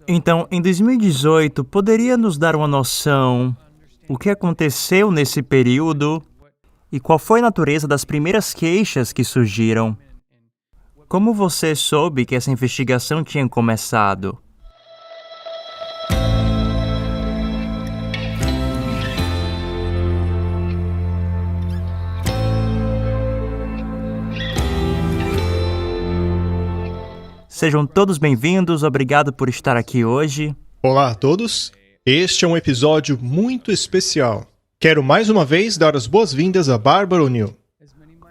Então, em 2018, poderia nos dar uma noção o que aconteceu nesse período e qual foi a natureza das primeiras queixas que surgiram? Como você soube que essa investigação tinha começado? Sejam todos bem-vindos, obrigado por estar aqui hoje. Olá a todos, este é um episódio muito especial. Quero mais uma vez dar as boas-vindas a Barbara O'Neill.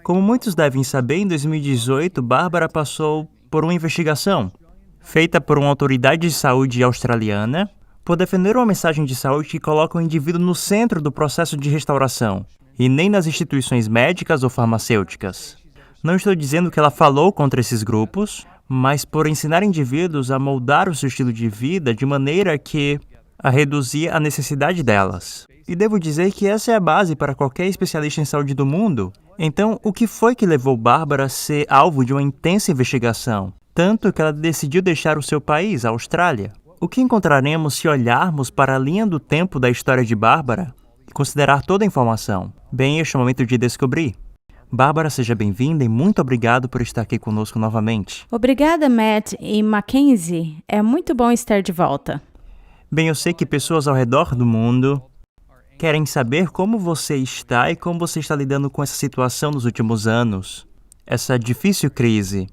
Como muitos devem saber, em 2018, Bárbara passou por uma investigação feita por uma autoridade de saúde australiana por defender uma mensagem de saúde que coloca o indivíduo no centro do processo de restauração e nem nas instituições médicas ou farmacêuticas. Não estou dizendo que ela falou contra esses grupos, mas por ensinar indivíduos a moldar o seu estilo de vida de maneira que a reduzia à necessidade delas. E devo dizer que essa é a base para qualquer especialista em saúde do mundo. Então, o que foi que levou Bárbara a ser alvo de uma intensa investigação? Tanto que ela decidiu deixar o seu país, a Austrália. O que encontraremos se olharmos para a linha do tempo da história de Bárbara e considerar toda a informação? Bem, este é o momento de descobrir. Bárbara, seja bem-vinda e muito obrigado por estar aqui conosco novamente. Obrigada, Matt e Mackenzie. É muito bom estar de volta. Bem, eu sei que pessoas ao redor do mundo querem saber como você está e como você está lidando com essa situação nos últimos anos, essa difícil crise.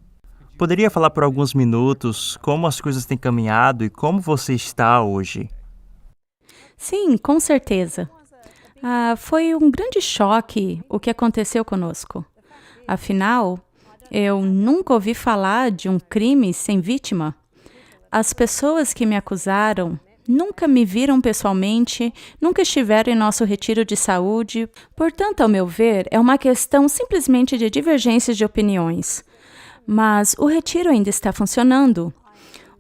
Poderia falar por alguns minutos como as coisas têm caminhado e como você está hoje? Sim, com certeza. Foi um grande choque o que aconteceu conosco. Afinal, eu nunca ouvi falar de um crime sem vítima. As pessoas que me acusaram nunca me viram pessoalmente, nunca estiveram em nosso retiro de saúde. Portanto, ao meu ver, é uma questão simplesmente de divergências de opiniões. Mas o retiro ainda está funcionando.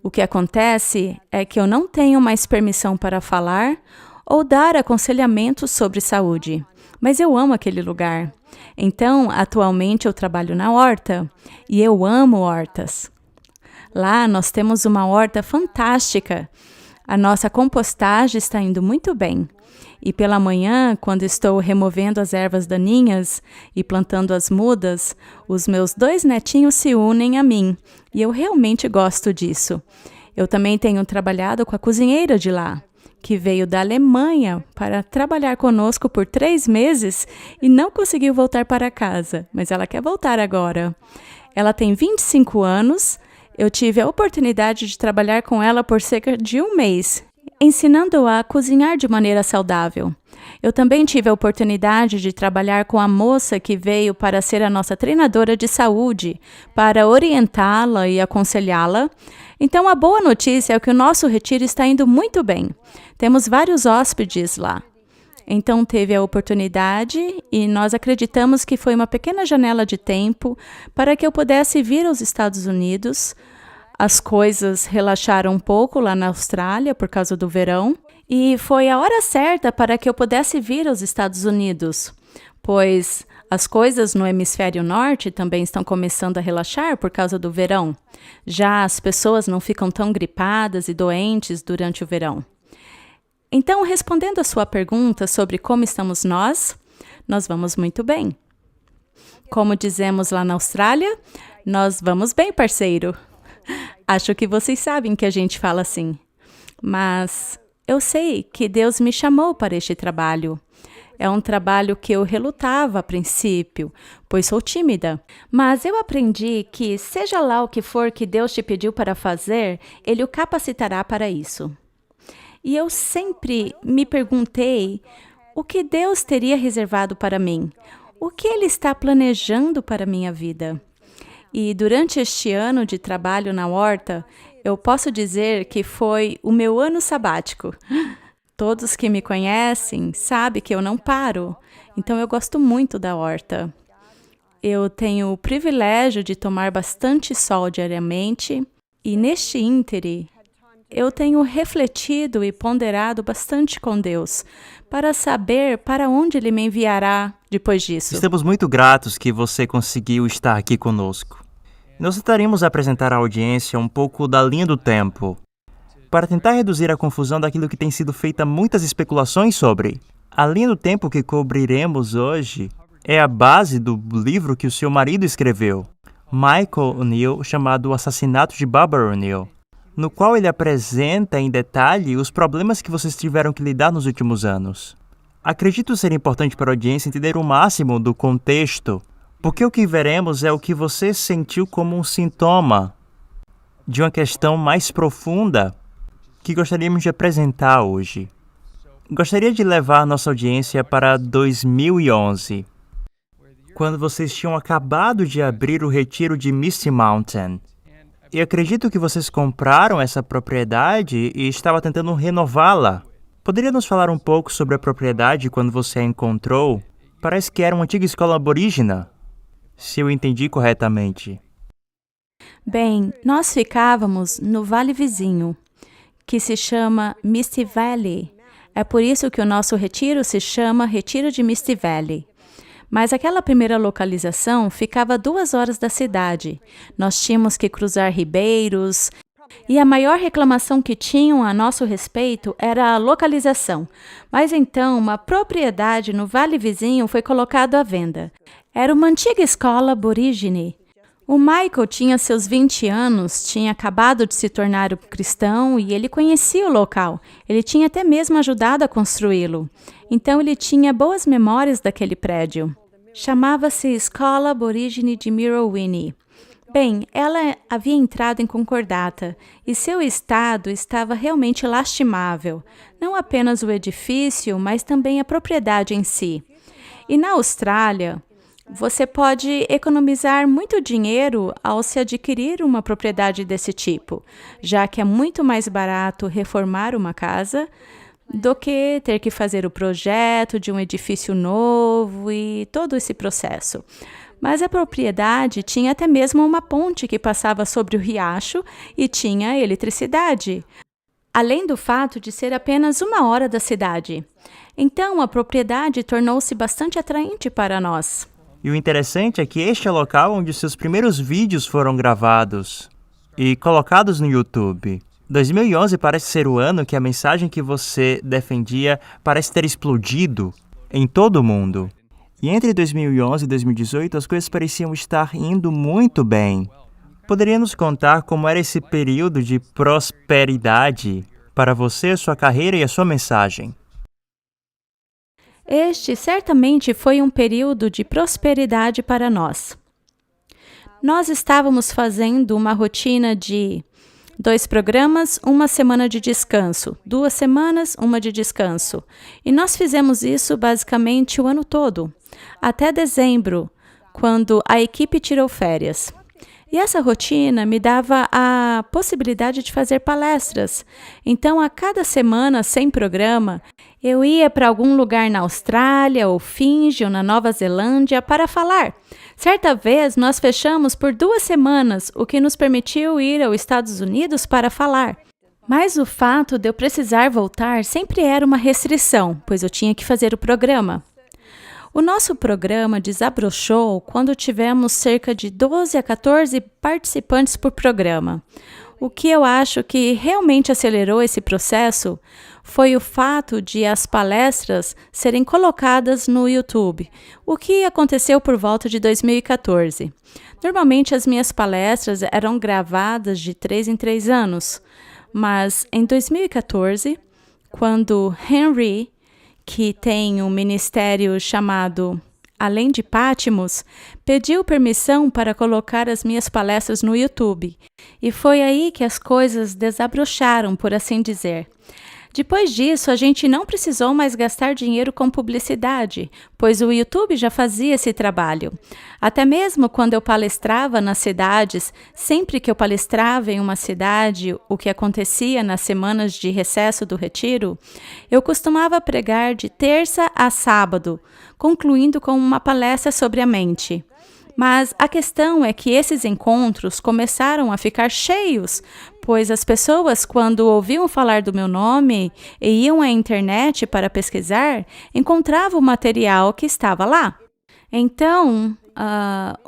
O que acontece é que eu não tenho mais permissão para falar ou dar aconselhamento sobre saúde. Mas eu amo aquele lugar. Então, atualmente eu trabalho na horta e eu amo hortas. Lá nós temos uma horta fantástica. A nossa compostagem está indo muito bem. E pela manhã, quando estou removendo as ervas daninhas e plantando as mudas, os meus 2 netinhos se unem a mim. E eu realmente gosto disso. Eu também tenho trabalhado com a cozinheira de lá, que veio da Alemanha para trabalhar conosco por 3 meses e não conseguiu voltar para casa, mas ela quer voltar agora. Ela tem 25 anos, eu tive a oportunidade de trabalhar com ela por cerca de 1 mês, ensinando-a a cozinhar de maneira saudável. Eu também tive a oportunidade de trabalhar com a moça que veio para ser a nossa treinadora de saúde, para orientá-la e aconselhá-la. Então, a boa notícia é que o nosso retiro está indo muito bem. Temos vários hóspedes lá. Então, teve a oportunidade e nós acreditamos que foi uma pequena janela de tempo para que eu pudesse vir aos Estados Unidos. As coisas relaxaram um pouco lá na Austrália por causa do verão. E foi a hora certa para que eu pudesse vir aos Estados Unidos, pois as coisas no hemisfério norte também estão começando a relaxar por causa do verão. Já as pessoas não ficam tão gripadas e doentes durante o verão. Então, respondendo a sua pergunta sobre como estamos nós vamos muito bem. Como dizemos lá na Austrália, nós vamos bem, parceiro. Acho que vocês sabem que a gente fala assim. Mas eu sei que Deus me chamou para este trabalho. É um trabalho que eu relutava a princípio, pois sou tímida. Mas eu aprendi que, seja lá o que for que Deus te pediu para fazer, Ele o capacitará para isso. E eu sempre me perguntei o que Deus teria reservado para mim, o que Ele está planejando para a minha vida. E durante este ano de trabalho na horta, eu posso dizer que foi o meu ano sabático. Todos que me conhecem sabem que eu não paro, então eu gosto muito da horta. Eu tenho o privilégio de tomar bastante sol diariamente e neste íntere eu tenho refletido e ponderado bastante com Deus para saber para onde Ele me enviará depois disso. Estamos muito gratos que você conseguiu estar aqui conosco. Nós gostaríamos de apresentar à audiência um pouco da linha do tempo, para tentar reduzir a confusão daquilo que tem sido feita muitas especulações sobre. A linha do tempo que cobriremos hoje é a base do livro que o seu marido escreveu, Michael O'Neill, chamado O Assassinato de Barbara O'Neill, no qual ele apresenta em detalhe os problemas que vocês tiveram que lidar nos últimos anos. Acredito ser importante para a audiência entender o máximo do contexto, porque o que veremos é o que você sentiu como um sintoma de uma questão mais profunda que gostaríamos de apresentar hoje. Gostaria de levar nossa audiência para 2011, quando vocês tinham acabado de abrir o retiro de Misty Mountain. E acredito que vocês compraram essa propriedade e estavam tentando renová-la. Poderia nos falar um pouco sobre a propriedade quando você a encontrou? Parece que era uma antiga escola aborígena, se eu entendi corretamente. Bem, nós ficávamos no vale vizinho, que se chama Misty Valley. É por isso que o nosso retiro se chama Retiro de Misty Valley. Mas aquela primeira localização ficava a 2 horas da cidade. Nós tínhamos que cruzar ribeiros, e a maior reclamação que tinham a nosso respeito era a localização. Mas então, uma propriedade no vale vizinho foi colocada à venda. Era uma antiga escola aborígene. O Michael tinha seus 20 anos, tinha acabado de se tornar um cristão e ele conhecia o local. Ele tinha até mesmo ajudado a construí-lo. Então, ele tinha boas memórias daquele prédio. Chamava-se Escola Aborígene de Mirrowinnie. Bem, ela havia entrado em concordata e seu estado estava realmente lastimável. Não apenas o edifício, mas também a propriedade em si. E na Austrália, você pode economizar muito dinheiro ao se adquirir uma propriedade desse tipo, já que é muito mais barato reformar uma casa do que ter que fazer o projeto de um edifício novo e todo esse processo. Mas a propriedade tinha até mesmo uma ponte que passava sobre o riacho e tinha eletricidade, além do fato de ser apenas 1 hora da cidade. Então, a propriedade tornou-se bastante atraente para nós. E o interessante é que este é o local onde seus primeiros vídeos foram gravados e colocados no YouTube. 2011 parece ser o ano que a mensagem que você defendia parece ter explodido em todo o mundo. E entre 2011 e 2018, as coisas pareciam estar indo muito bem. Poderia nos contar como era esse período de prosperidade para você, a sua carreira e a sua mensagem? Este certamente foi um período de prosperidade para nós. Nós estávamos fazendo uma rotina de 2 programas, 1 semana de descanso, 2 semanas, 1 de descanso. E nós fizemos isso basicamente o ano todo, até dezembro, quando a equipe tirou férias. E essa rotina me dava a possibilidade de fazer palestras. Então, a cada semana, sem programa, eu ia para algum lugar na Austrália, ou Fiji, ou na Nova Zelândia para falar. Certa vez, nós fechamos por 2 semanas, o que nos permitiu ir aos Estados Unidos para falar. Mas o fato de eu precisar voltar sempre era uma restrição, pois eu tinha que fazer o programa. O nosso programa desabrochou quando tivemos cerca de 12 a 14 participantes por programa. O que eu acho que realmente acelerou esse processo foi o fato de as palestras serem colocadas no YouTube, o que aconteceu por volta de 2014. Normalmente as minhas palestras eram gravadas de 3 em 3 anos, mas em 2014, quando Henry, que tem um ministério chamado Além de Patmos, pediu permissão para colocar as minhas palestras no YouTube. E foi aí que as coisas desabrocharam, por assim dizer. Depois disso, a gente não precisou mais gastar dinheiro com publicidade, pois o YouTube já fazia esse trabalho. Até mesmo quando eu palestrava nas cidades, sempre que eu palestrava em uma cidade, o que acontecia nas semanas de recesso do retiro, eu costumava pregar de terça a sábado, concluindo com uma palestra sobre a mente. Mas a questão é que esses encontros começaram a ficar cheios, pois as pessoas, quando ouviam falar do meu nome e iam à internet para pesquisar, encontravam o material que estava lá. Então,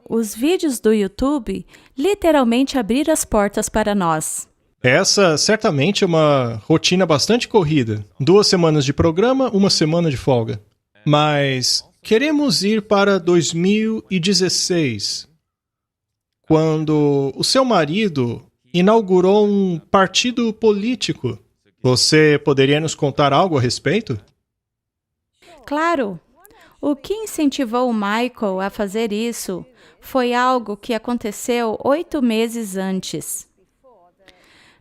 os vídeos do YouTube literalmente abriram as portas para nós. Essa certamente é uma rotina bastante corrida. 2 semanas de programa, 1 semana de folga. Mas queremos ir para 2016, quando o seu marido inaugurou um partido político. Você poderia nos contar algo a respeito? Claro! O que incentivou o Michael a fazer isso foi algo que aconteceu 8 meses antes.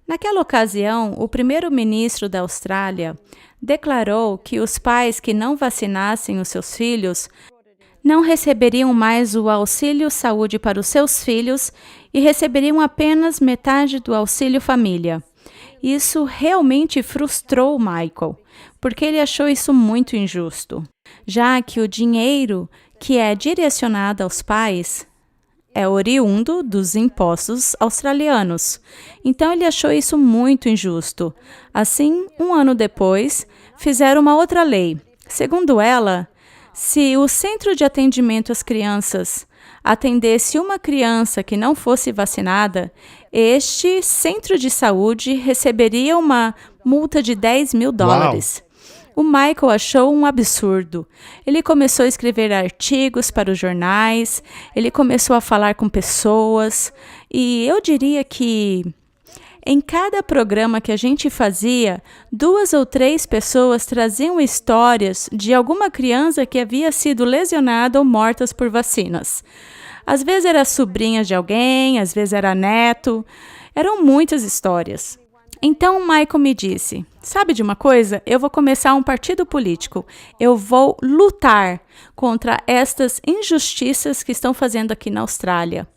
Naquela ocasião, o primeiro-ministro da Austrália declarou que os pais que não vacinassem os seus filhos não receberiam mais o auxílio saúde para os seus filhos e receberiam apenas metade do auxílio família. Isso realmente frustrou Michael, porque ele achou isso muito injusto, já que o dinheiro que é direcionado aos pais é oriundo dos impostos australianos. Então ele achou isso muito injusto. Assim, 1 ano depois, fizeram uma outra lei. Segundo ela, se o centro de atendimento às crianças atendesse uma criança que não fosse vacinada, este centro de saúde receberia uma multa de $10.000. O Michael achou um absurdo. Ele começou a escrever artigos para os jornais, ele começou a falar com pessoas, e eu diria que em cada programa que a gente fazia, 2 ou 3 pessoas traziam histórias de alguma criança que havia sido lesionada ou morta por vacinas. Às vezes era sobrinha de alguém, às vezes era neto. Eram muitas histórias. Então o Michael me disse, sabe de uma coisa? Eu vou começar um partido político. Eu vou lutar contra estas injustiças que estão fazendo aqui na Austrália.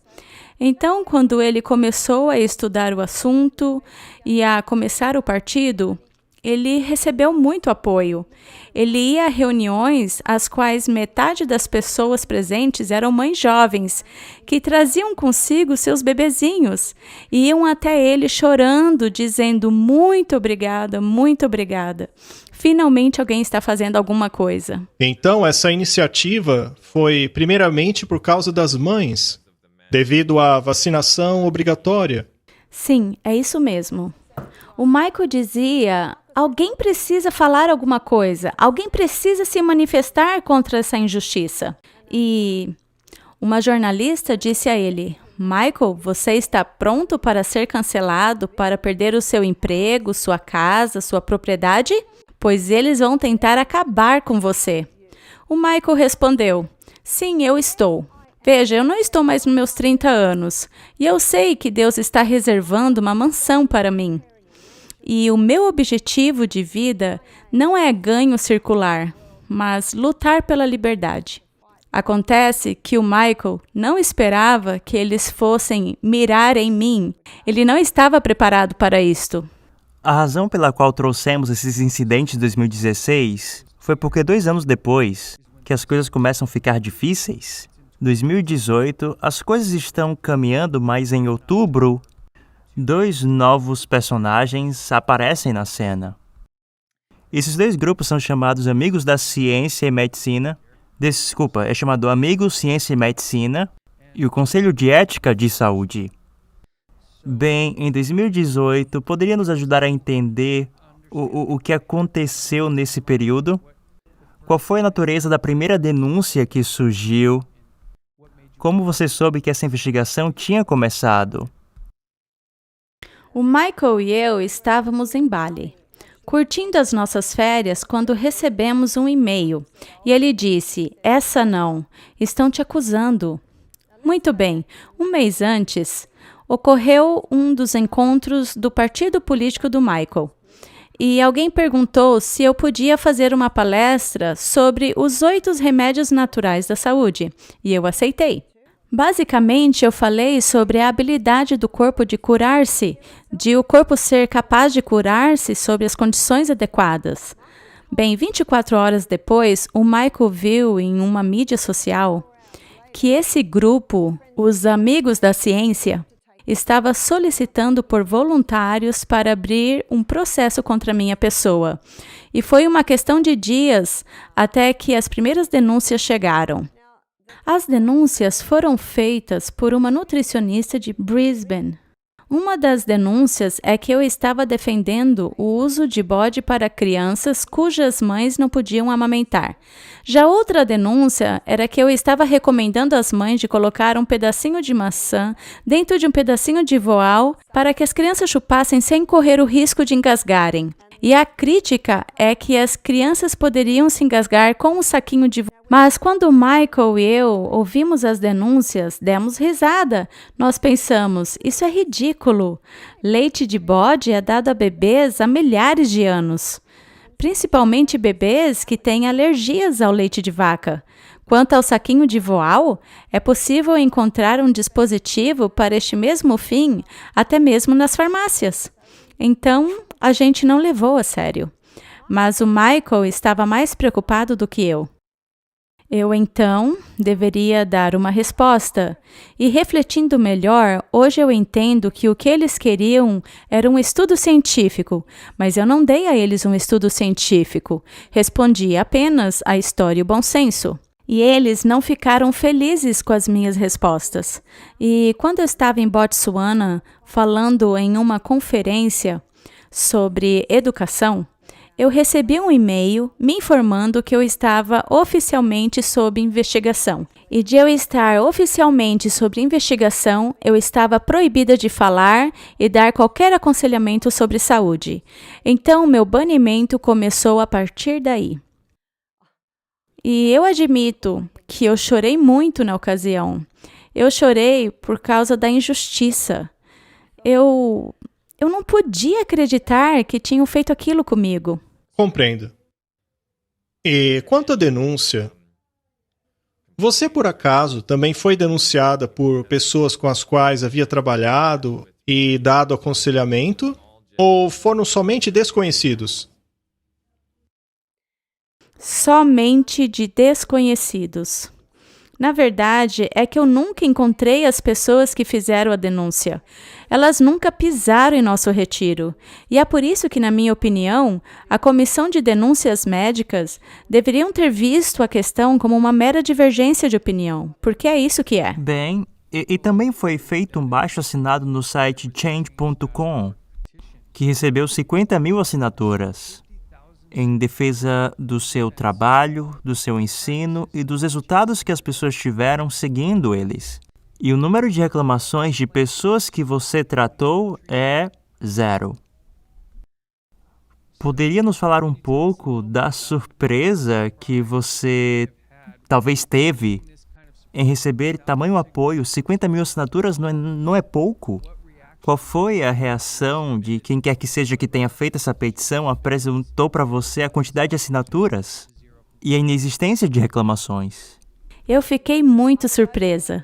Então, quando ele começou a estudar o assunto e a começar o partido, ele recebeu muito apoio. Ele ia a reuniões às quais metade das pessoas presentes eram mães jovens, que traziam consigo seus bebezinhos e iam até ele chorando, dizendo muito obrigada, muito obrigada. Finalmente alguém está fazendo alguma coisa. Então, essa iniciativa foi primeiramente por causa das mães, devido à vacinação obrigatória. Sim, é isso mesmo. O Michael dizia, alguém precisa falar alguma coisa, alguém precisa se manifestar contra essa injustiça. E uma jornalista disse a ele, Michael, você está pronto para ser cancelado, para perder o seu emprego, sua casa, sua propriedade? Pois eles vão tentar acabar com você. O Michael respondeu, sim, eu estou. Veja, eu não estou mais nos meus 30 anos, e eu sei que Deus está reservando uma mansão para mim. E o meu objetivo de vida não é ganho circular, mas lutar pela liberdade. Acontece que o Michael não esperava que eles fossem mirar em mim. Ele não estava preparado para isto. A razão pela qual trouxemos esses incidentes de 2016 foi porque 2 anos depois, que as coisas começam a ficar difíceis, 2018, as coisas estão caminhando, mas em outubro, 2 novos personagens aparecem na cena. Esses 2 grupos são chamados Amigos da Ciência e Medicina. É chamado Amigos, Ciência e Medicina e o Conselho de Ética de Saúde. Bem, em 2018, poderia nos ajudar a entender o que aconteceu nesse período? Qual foi a natureza da primeira denúncia que surgiu? Como você soube que essa investigação tinha começado? O Michael e eu estávamos em Bali, curtindo as nossas férias quando recebemos um e-mail. E ele disse, essa não, estão te acusando. Muito bem, 1 mês antes, ocorreu um dos encontros do partido político do Michael. E alguém perguntou se eu podia fazer uma palestra sobre os 8 remédios naturais da saúde, e eu aceitei. Basicamente, eu falei sobre a habilidade do corpo de curar-se, de o corpo ser capaz de curar-se sob as condições adequadas. Bem, 24 horas depois, o Michael viu em uma mídia social que esse grupo, os Amigos da Ciência, estava solicitando por voluntários para abrir um processo contra minha pessoa. E foi uma questão de dias até que as primeiras denúncias chegaram. As denúncias foram feitas por uma nutricionista de Brisbane, Uma das denúncias é que eu estava defendendo o uso de bode para crianças cujas mães não podiam amamentar. Já outra denúncia era que eu estava recomendando às mães de colocar um pedacinho de maçã dentro de um pedacinho de voal para que as crianças chupassem sem correr o risco de engasgarem. E a crítica é que as crianças poderiam se engasgar com um saquinho de voal. Mas quando Michael e eu ouvimos as denúncias, demos risada. Nós pensamos, isso é ridículo. Leite de bode é dado a bebês há milhares de anos, principalmente bebês que têm alergias ao leite de vaca. Quanto ao saquinho de voal, é possível encontrar um dispositivo para este mesmo fim, até mesmo nas farmácias. Então, a gente não levou a sério. Mas o Michael estava mais preocupado do que eu. Eu, então, deveria dar uma resposta. E refletindo melhor, hoje eu entendo que o que eles queriam era um estudo científico, mas eu não dei a eles um estudo científico. Respondi apenas a história e o bom senso. E eles não ficaram felizes com as minhas respostas. E quando eu estava em Botsuana, falando em uma conferência sobre educação, eu recebi um e-mail me informando que eu estava oficialmente sob investigação. E de eu estar oficialmente sob investigação, eu estava proibida de falar e dar qualquer aconselhamento sobre saúde. Então, meu banimento começou a partir daí. E eu admito que eu chorei muito na ocasião. Eu chorei por causa da injustiça. Eu não podia acreditar que tinham feito aquilo comigo. Compreendo. E quanto à denúncia, você por acaso também foi denunciada por pessoas com as quais havia trabalhado e dado aconselhamento? Ou foram somente desconhecidos? Somente de desconhecidos. Na verdade, é que eu nunca encontrei as pessoas que fizeram a denúncia. Elas nunca pisaram em nosso retiro. E é por isso que, na minha opinião, a Comissão de Denúncias Médicas deveriam ter visto a questão como uma mera divergência de opinião, porque é isso que é. Bem, e também foi feito um baixo-assinado no site change.com, que recebeu 50 mil assinaturas, em defesa do seu trabalho, do seu ensino e dos resultados que as pessoas tiveram seguindo eles. E o número de reclamações de pessoas que você tratou é 0. Poderia nos falar um pouco da surpresa que você talvez teve em receber tamanho apoio? 50 mil assinaturas não é pouco? Qual foi a reação de quem quer que seja que tenha feito essa petição, apresentou para você a quantidade de assinaturas e a inexistência de reclamações? Eu fiquei muito surpresa.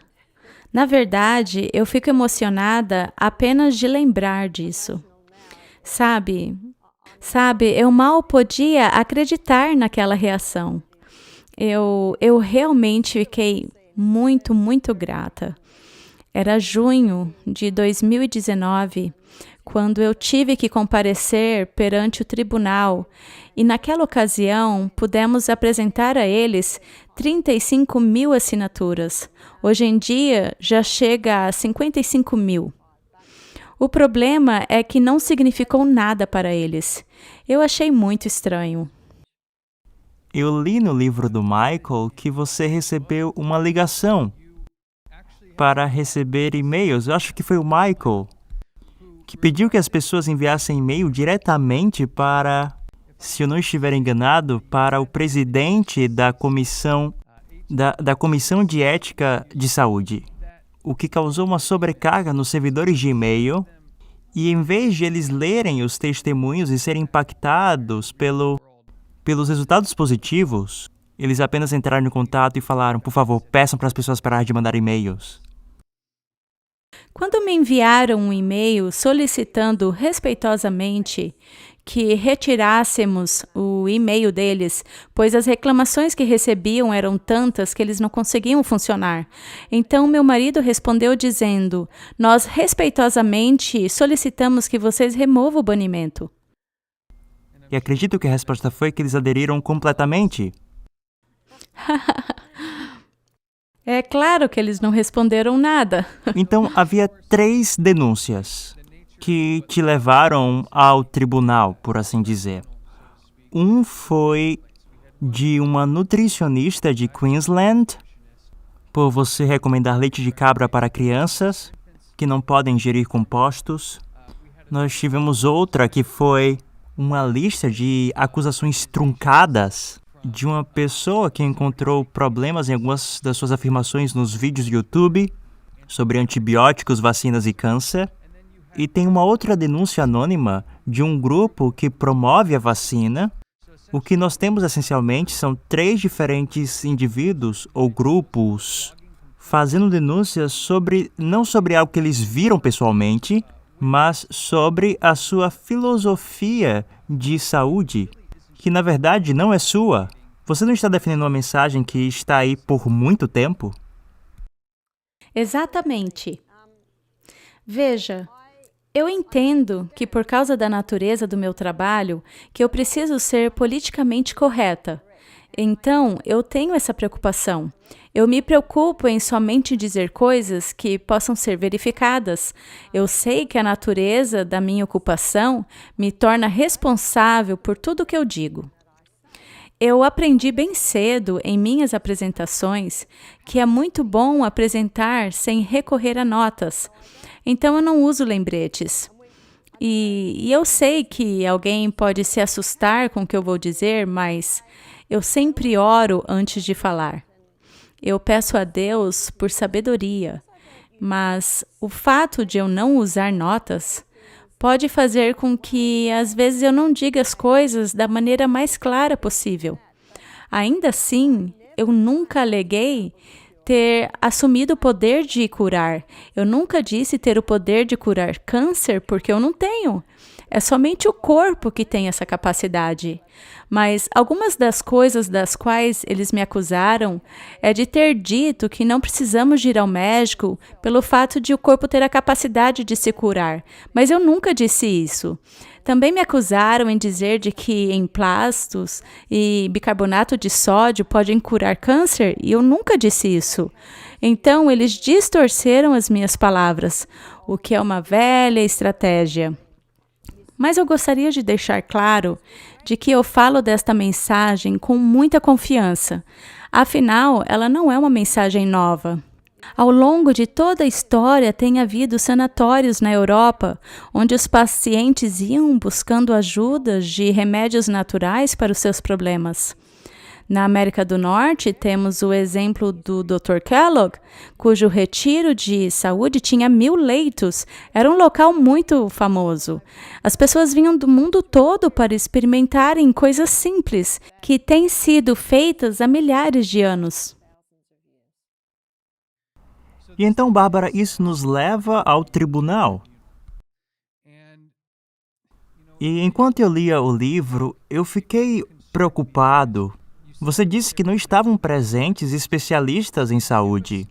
Na verdade, eu fico emocionada apenas de lembrar disso. Sabe, eu mal podia acreditar naquela reação. Eu realmente fiquei muito, muito grata. Era junho de 2019, quando eu tive que comparecer perante o tribunal, e naquela ocasião pudemos apresentar a eles 35 mil assinaturas. Hoje em dia já chega a 55 mil. O problema é que não significou nada para eles. Eu achei muito estranho. Eu li no livro do Michael que você recebeu uma ligação para receber e-mails. Eu acho que foi o Michael que pediu que as pessoas enviassem e-mail diretamente para, se eu não estiver enganado, para o presidente da comissão de ética de saúde, o que causou uma sobrecarga nos servidores de e-mail. E em vez de eles lerem os testemunhos e serem impactados pelos resultados positivos, eles apenas entraram em contato e falaram: por favor, peçam para as pessoas pararem de mandar e-mails. Quando me enviaram um e-mail solicitando respeitosamente que retirássemos o e-mail deles, pois as reclamações que recebiam eram tantas que eles não conseguiam funcionar. Então, meu marido respondeu dizendo: nós respeitosamente solicitamos que vocês removam o banimento. E acredito que a resposta foi que eles aderiram completamente. É claro que eles não responderam nada. Então, havia 3 denúncias que te levaram ao tribunal, por assim dizer. Um foi de uma nutricionista de Queensland, por você recomendar leite de cabra para crianças que não podem ingerir compostos. Nós tivemos outra que foi uma lista de acusações truncadas de uma pessoa que encontrou problemas em algumas das suas afirmações nos vídeos do YouTube sobre antibióticos, vacinas e câncer. E tem uma outra denúncia anônima de um grupo que promove a vacina. O que nós temos essencialmente são 3 diferentes indivíduos ou grupos fazendo denúncias não sobre algo que eles viram pessoalmente, mas sobre a sua filosofia de saúde, que na verdade não é sua. Você não está defendendo uma mensagem que está aí por muito tempo? Exatamente. Veja, eu entendo que por causa da natureza do meu trabalho, que eu preciso ser politicamente correta. Então, eu tenho essa preocupação. Eu me preocupo em somente dizer coisas que possam ser verificadas. Eu sei que a natureza da minha ocupação me torna responsável por tudo que eu digo. Eu aprendi bem cedo em minhas apresentações que é muito bom apresentar sem recorrer a notas. Então, eu não uso lembretes. E eu sei que alguém pode se assustar com o que eu vou dizer, mas eu sempre oro antes de falar. Eu peço a Deus por sabedoria, mas o fato de eu não usar notas pode fazer com que, às vezes, eu não diga as coisas da maneira mais clara possível. Ainda assim, eu nunca aleguei ter assumido o poder de curar. Eu nunca disse ter o poder de curar câncer, porque eu não tenho. É somente o corpo que tem essa capacidade. Mas algumas das coisas das quais eles me acusaram é de ter dito que não precisamos de ir ao médico pelo fato de o corpo ter a capacidade de se curar. Mas eu nunca disse isso. Também me acusaram em dizer de que emplastos e bicarbonato de sódio podem curar câncer, e eu nunca disse isso. Então, eles distorceram as minhas palavras, o que é uma velha estratégia. Mas eu gostaria de deixar claro de que eu falo desta mensagem com muita confiança. Afinal, ela não é uma mensagem nova. Ao longo de toda a história, tem havido sanatórios na Europa, onde os pacientes iam buscando ajudas de remédios naturais para os seus problemas. Na América do Norte, temos o exemplo do Dr. Kellogg, cujo retiro de saúde tinha 1000 leitos. Era um local muito famoso. As pessoas vinham do mundo todo para experimentarem coisas simples, que têm sido feitas há milhares de anos. E então, Bárbara, isso nos leva ao tribunal. E enquanto eu lia o livro, eu fiquei preocupado. Você disse que não estavam presentes especialistas em saúde.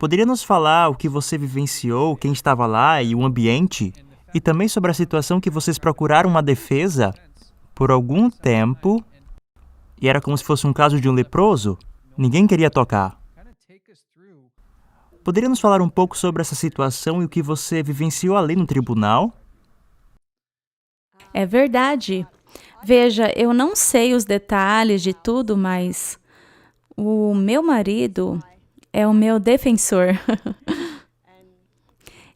Poderia nos falar o que você vivenciou, quem estava lá e o ambiente? E também sobre a situação que vocês procuraram uma defesa por algum tempo e era como se fosse um caso de um leproso? Ninguém queria tocar. Poderia nos falar um pouco sobre essa situação e o que você vivenciou ali no tribunal? É verdade. Veja, eu não sei os detalhes de tudo, mas o meu marido é o meu defensor.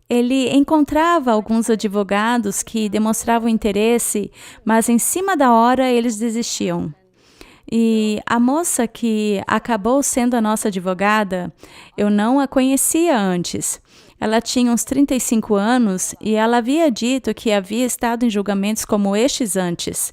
Ele encontrava alguns advogados que demonstravam interesse, mas em cima da hora eles desistiam. E a moça que acabou sendo a nossa advogada, eu não a conhecia antes. Ela tinha uns 35 anos e ela havia dito que havia estado em julgamentos como estes antes.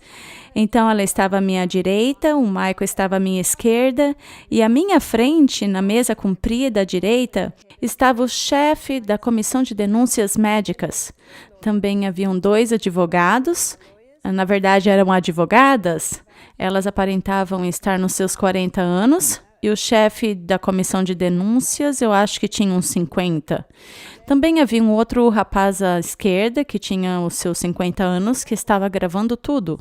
Então, ela estava à minha direita, o Michael estava à minha esquerda e à minha frente, na mesa comprida à direita, estava o chefe da Comissão de Denúncias Médicas. Também haviam 2 advogados, na verdade eram advogadas. Elas aparentavam estar nos seus 40 anos. E o chefe da comissão de denúncias, eu acho que tinha uns 50. Também havia um outro rapaz à esquerda, que tinha os seus 50 anos, que estava gravando tudo.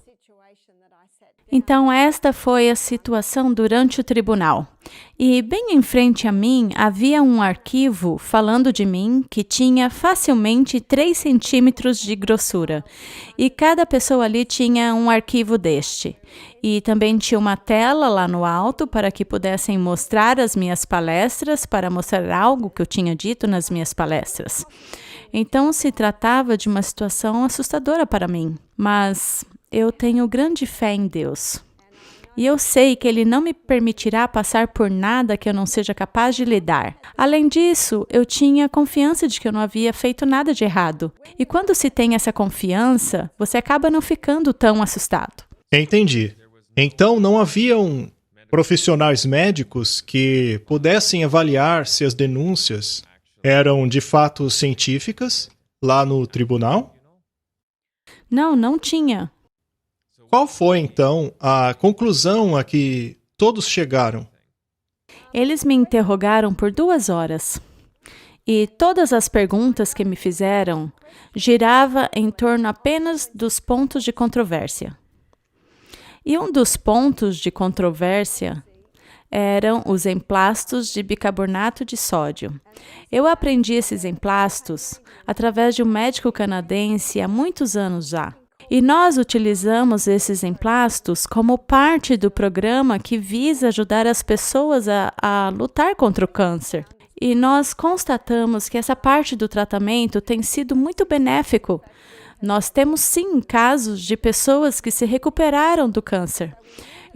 Então, esta foi a situação durante o tribunal. E bem em frente a mim havia um arquivo falando de mim que tinha facilmente 3 centímetros de grossura. E cada pessoa ali tinha um arquivo deste. E também tinha uma tela lá no alto para que pudessem mostrar as minhas palestras, para mostrar algo que eu tinha dito nas minhas palestras. Então, se tratava de uma situação assustadora para mim. Mas eu tenho grande fé em Deus. E eu sei que Ele não me permitirá passar por nada que eu não seja capaz de lidar. Além disso, eu tinha confiança de que eu não havia feito nada de errado. E quando se tem essa confiança, você acaba não ficando tão assustado. Entendi. Então, não haviam profissionais médicos que pudessem avaliar se as denúncias eram de fato científicas lá no tribunal? Não, não tinha. Qual foi, então, a conclusão a que todos chegaram? Eles me interrogaram por 2 horas. E todas as perguntas que me fizeram girava em torno apenas dos pontos de controvérsia. E um dos pontos de controvérsia eram os emplastos de bicarbonato de sódio. Eu aprendi esses emplastos através de um médico canadense há muitos anos já. E nós utilizamos esses emplastos como parte do programa que visa ajudar as pessoas a lutar contra o câncer. E nós constatamos que essa parte do tratamento tem sido muito benéfico. Nós temos sim casos de pessoas que se recuperaram do câncer.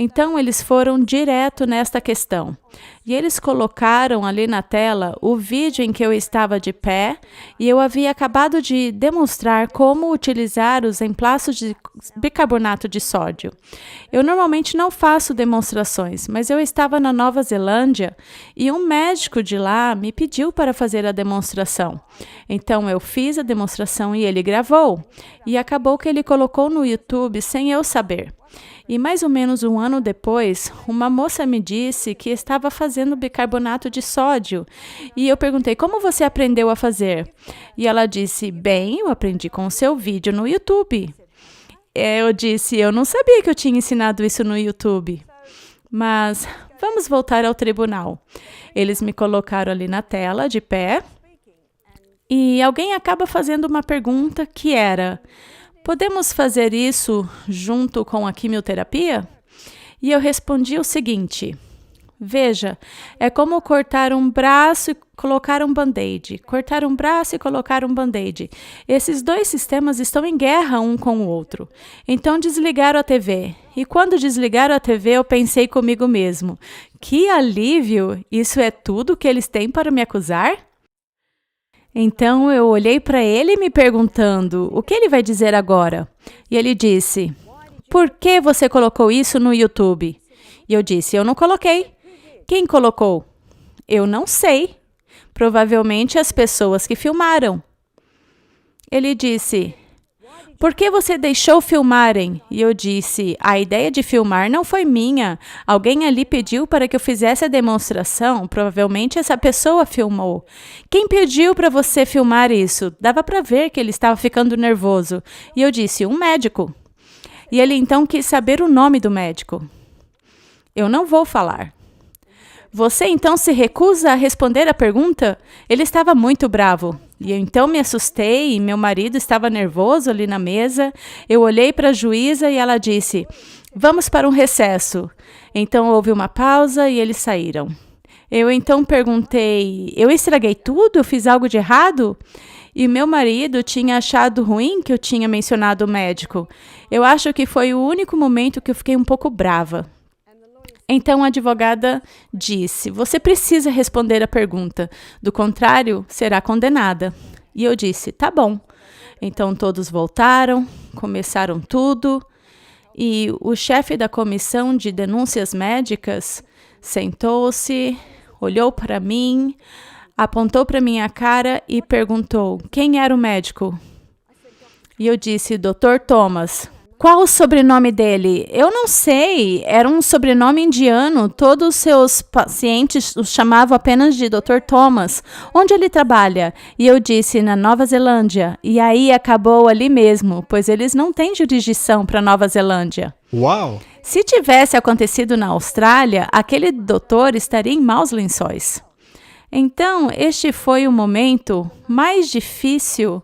Então, eles foram direto nesta questão. E eles colocaram ali na tela o vídeo em que eu estava de pé e eu havia acabado de demonstrar como utilizar os emplastos de bicarbonato de sódio. Eu normalmente não faço demonstrações, mas eu estava na Nova Zelândia e um médico de lá me pediu para fazer a demonstração. Então, eu fiz a demonstração e ele gravou. E acabou que ele colocou no YouTube sem eu saber. E mais ou menos 1 ano depois, uma moça me disse que estava fazendo bicarbonato de sódio. E eu perguntei, como você aprendeu a fazer? E ela disse, bem, eu aprendi com o seu vídeo no YouTube. Eu disse, eu não sabia que eu tinha ensinado isso no YouTube. Mas vamos voltar ao tribunal. Eles me colocaram ali na tela, de pé. E alguém acaba fazendo uma pergunta que era... Podemos fazer isso junto com a quimioterapia? E eu respondi o seguinte, veja, é como cortar um braço e colocar um band-aid, cortar um braço e colocar um band-aid. Esses 2 sistemas estão em guerra um com o outro. Então desligaram a TV. E quando desligaram a TV, eu pensei comigo mesmo, que alívio, isso é tudo que eles têm para me acusar? Então, eu olhei para ele me perguntando, o que ele vai dizer agora? E ele disse, por que você colocou isso no YouTube? E eu disse, eu não coloquei. Quem colocou? Eu não sei. Provavelmente as pessoas que filmaram. Ele disse, por que você deixou filmarem? E eu disse, a ideia de filmar não foi minha. Alguém ali pediu para que eu fizesse a demonstração. Provavelmente essa pessoa filmou. Quem pediu para você filmar isso? Dava para ver que ele estava ficando nervoso. E eu disse, um médico. E ele então quis saber o nome do médico. Eu não vou falar. Você então se recusa a responder a pergunta? Ele estava muito bravo. E eu então me assustei e meu marido estava nervoso ali na mesa. Eu olhei para a juíza e ela disse, vamos para um recesso. Então houve uma pausa e eles saíram. Eu então perguntei, eu estraguei tudo? Eu fiz algo de errado? E meu marido tinha achado ruim que eu tinha mencionado o médico. Eu acho que foi o único momento que eu fiquei um pouco brava. Então a advogada disse, você precisa responder a pergunta, do contrário, será condenada. E eu disse, tá bom. Então todos voltaram, começaram tudo, e o chefe da comissão de denúncias médicas sentou-se, olhou para mim, apontou para minha cara e perguntou, quem era o médico? E eu disse, Dr. Thomas. Qual o sobrenome dele? Eu não sei. Era um sobrenome indiano. Todos os seus pacientes o chamavam apenas de Dr. Thomas. Onde ele trabalha? E eu disse, na Nova Zelândia. E aí acabou ali mesmo, pois eles não têm jurisdição para Nova Zelândia. Uau! Se tivesse acontecido na Austrália, aquele doutor estaria em maus lençóis. Então, este foi o momento mais difícil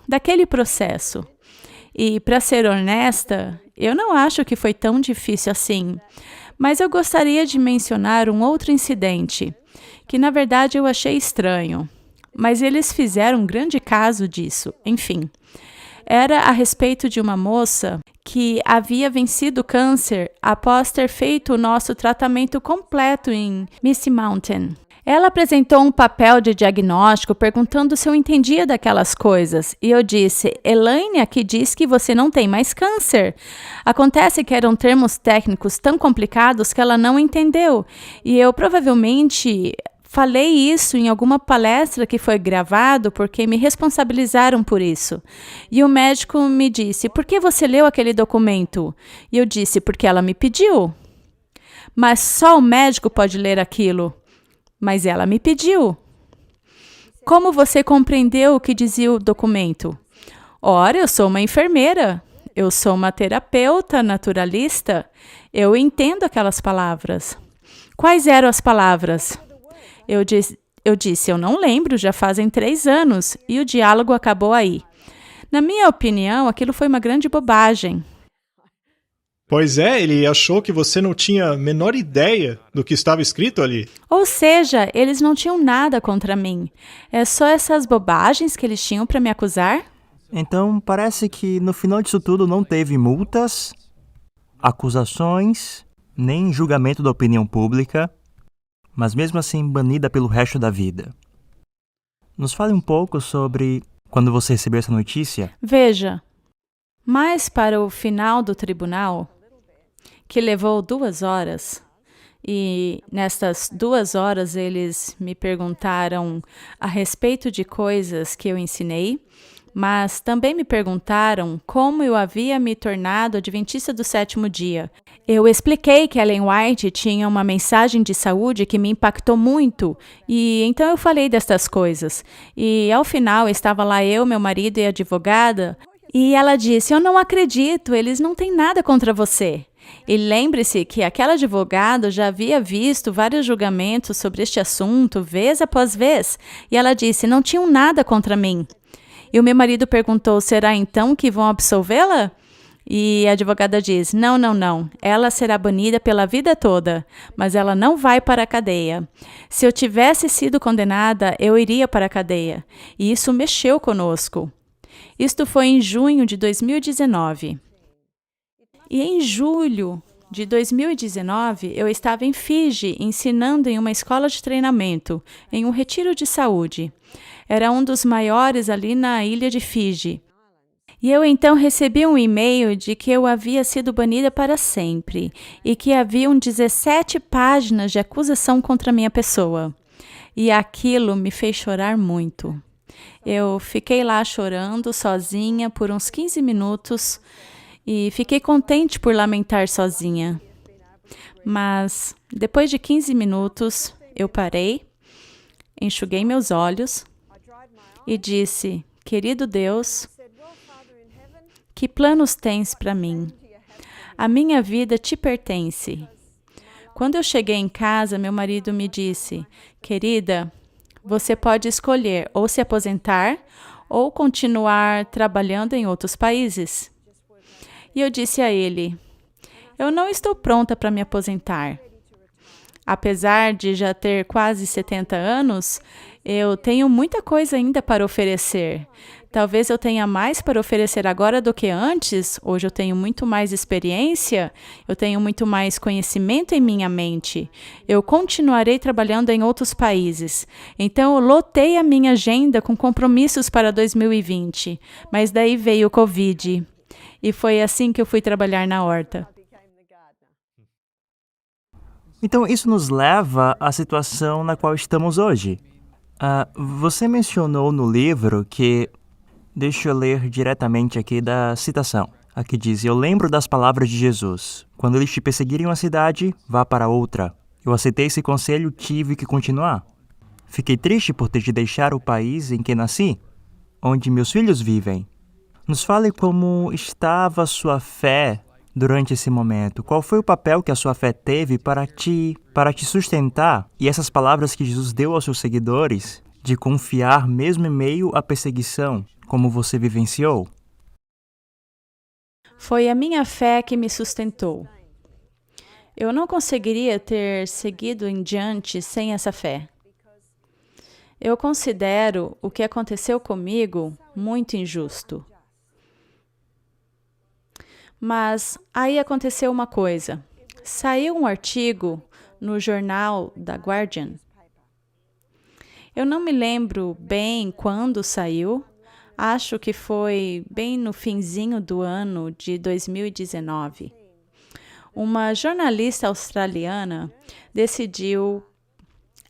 daquele processo. E, para ser honesta, eu não acho que foi tão difícil assim. Mas eu gostaria de mencionar um outro incidente, que na verdade eu achei estranho. Mas eles fizeram um grande caso disso. Enfim, era a respeito de uma moça que havia vencido o câncer após ter feito o nosso tratamento completo em Misty Mountain. Ela apresentou um papel de diagnóstico perguntando se eu entendia daquelas coisas. E eu disse, Elaine aqui diz que você não tem mais câncer. Acontece que eram termos técnicos tão complicados que ela não entendeu. E eu provavelmente falei isso em alguma palestra que foi gravado porque me responsabilizaram por isso. E o médico me disse, por que você leu aquele documento? E eu disse, porque ela me pediu. Mas só o médico pode ler aquilo. Mas ela me pediu. Como você compreendeu o que dizia o documento? Ora, eu sou uma enfermeira. Eu sou uma terapeuta naturalista. Eu entendo aquelas palavras. Quais eram as palavras? Eu disse, eu não lembro, já fazem 3 anos. E o diálogo acabou aí. Na minha opinião, aquilo foi uma grande bobagem. Pois é, ele achou que você não tinha a menor ideia do que estava escrito ali. Ou seja, eles não tinham nada contra mim. É só essas bobagens que eles tinham para me acusar? Então, parece que no final disso tudo não teve multas, acusações, nem julgamento da opinião pública, mas mesmo assim banida pelo resto da vida. Nos fale um pouco sobre quando você recebeu essa notícia. Veja, mais para o final do tribunal, que levou 2 horas, e nestas 2 horas eles me perguntaram a respeito de coisas que eu ensinei, mas também me perguntaram como eu havia me tornado adventista do 7º dia. Eu expliquei que Ellen White tinha uma mensagem de saúde que me impactou muito, e então eu falei destas coisas. E ao final estava lá eu, meu marido e a advogada, e ela disse, eu não acredito, eles não têm nada contra você. E lembre-se que aquela advogada já havia visto vários julgamentos sobre este assunto, vez após vez, e ela disse, não tinham nada contra mim. E o meu marido perguntou, será então que vão absolvê-la? E a advogada diz, não, ela será banida pela vida toda, mas ela não vai para a cadeia. Se eu tivesse sido condenada, eu iria para a cadeia. E isso mexeu conosco. Isto foi em junho de 2019. E em julho de 2019, eu estava em Fiji, ensinando em uma escola de treinamento, em um retiro de saúde. Era um dos maiores ali na ilha de Fiji. E eu então recebi um e-mail de que eu havia sido banida para sempre e que haviam 17 páginas de acusação contra minha pessoa. E aquilo me fez chorar muito. Eu fiquei lá chorando sozinha por uns 15 minutos e fiquei contente por lamentar sozinha. Mas, depois de 15 minutos, eu parei, enxuguei meus olhos e disse, querido Deus, que planos tens para mim? A minha vida te pertence. Quando eu cheguei em casa, meu marido me disse, querida, você pode escolher ou se aposentar ou continuar trabalhando em outros países. E eu disse a ele, eu não estou pronta para me aposentar. Apesar de já ter quase 70 anos, eu tenho muita coisa ainda para oferecer. Talvez eu tenha mais para oferecer agora do que antes. Hoje eu tenho muito mais experiência, eu tenho muito mais conhecimento em minha mente. Eu continuarei trabalhando em outros países. Então, eu lotei a minha agenda com compromissos para 2020. Mas daí veio o Covid. E foi assim que eu fui trabalhar na horta. Então, isso nos leva à situação na qual estamos hoje. Você mencionou no livro que Deixa eu ler diretamente aqui da citação. Aqui diz: eu lembro das palavras de Jesus. Quando eles te perseguirem uma cidade, vá para outra. Eu aceitei esse conselho e tive que continuar. Fiquei triste por ter de deixar o país em que nasci, onde meus filhos vivem. Nos fale como estava sua fé durante esse momento. Qual foi o papel que a sua fé teve para te sustentar? E essas palavras que Jesus deu aos seus seguidores, de confiar mesmo em meio à perseguição, como você vivenciou? Foi a minha fé que me sustentou. Eu não conseguiria ter seguido em diante sem essa fé. Eu considero o que aconteceu comigo muito injusto. Mas aí aconteceu uma coisa. Saiu um artigo no jornal The Guardian. Eu não me lembro bem quando saiu. Acho que foi bem no finzinho do ano de 2019. Uma jornalista australiana decidiu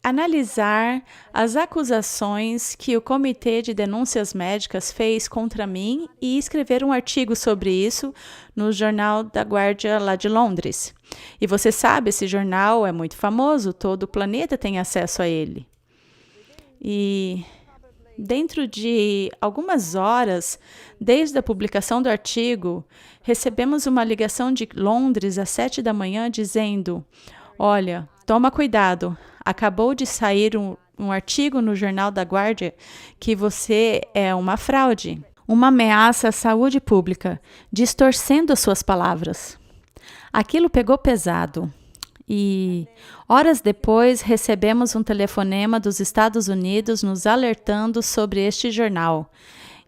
analisar as acusações que o Comitê de Denúncias Médicas fez contra mim e escrever um artigo sobre isso no jornal The Guardian lá de Londres. E você sabe, esse jornal é muito famoso, todo o planeta tem acesso a ele. E dentro de algumas horas, desde a publicação do artigo, recebemos uma ligação de Londres às 7 da manhã dizendo: olha, toma cuidado, acabou de sair um artigo no jornal da Guardian que você é uma fraude, uma ameaça à saúde pública, distorcendo as suas palavras. Aquilo pegou pesado. E horas depois recebemos um telefonema dos Estados Unidos nos alertando sobre este jornal.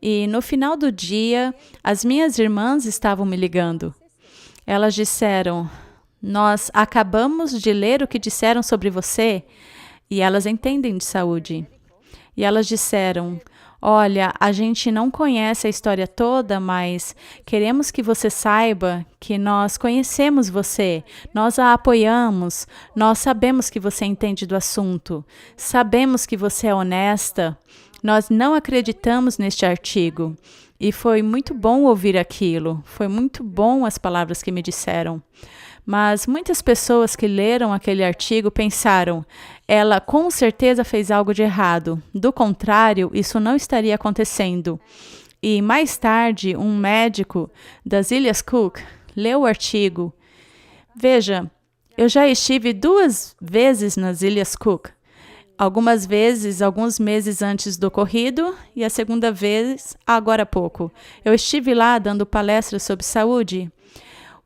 E no final do dia, as minhas irmãs estavam me ligando. Elas disseram: nós acabamos de ler o que disseram sobre você, e elas entendem de saúde. E elas disseram: olha, a gente não conhece a história toda, mas queremos que você saiba que nós conhecemos você, nós a apoiamos, nós sabemos que você entende do assunto, sabemos que você é honesta, nós não acreditamos neste artigo. E foi muito bom ouvir aquilo, foi muito bom as palavras que me disseram. Mas muitas pessoas que leram aquele artigo pensaram: ela com certeza fez algo de errado. Do contrário, isso não estaria acontecendo. E mais tarde, um médico das Ilhas Cook leu o artigo. Veja, eu já estive 2 vezes nas Ilhas Cook. Algumas vezes, alguns meses antes do ocorrido, e a segunda vez, agora há pouco. Eu estive lá dando palestras sobre saúde.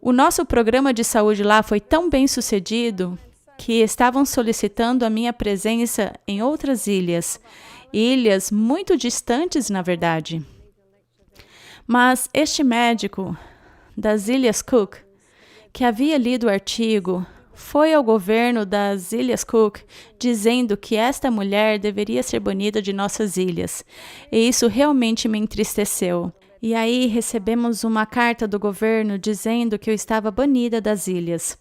O nosso programa de saúde lá foi tão bem sucedido que estavam solicitando a minha presença em outras ilhas muito distantes, na verdade. Mas este médico das Ilhas Cook, que havia lido o artigo, foi ao governo das Ilhas Cook dizendo que esta mulher deveria ser banida de nossas ilhas. E isso realmente me entristeceu. E aí recebemos uma carta do governo dizendo que eu estava banida das ilhas.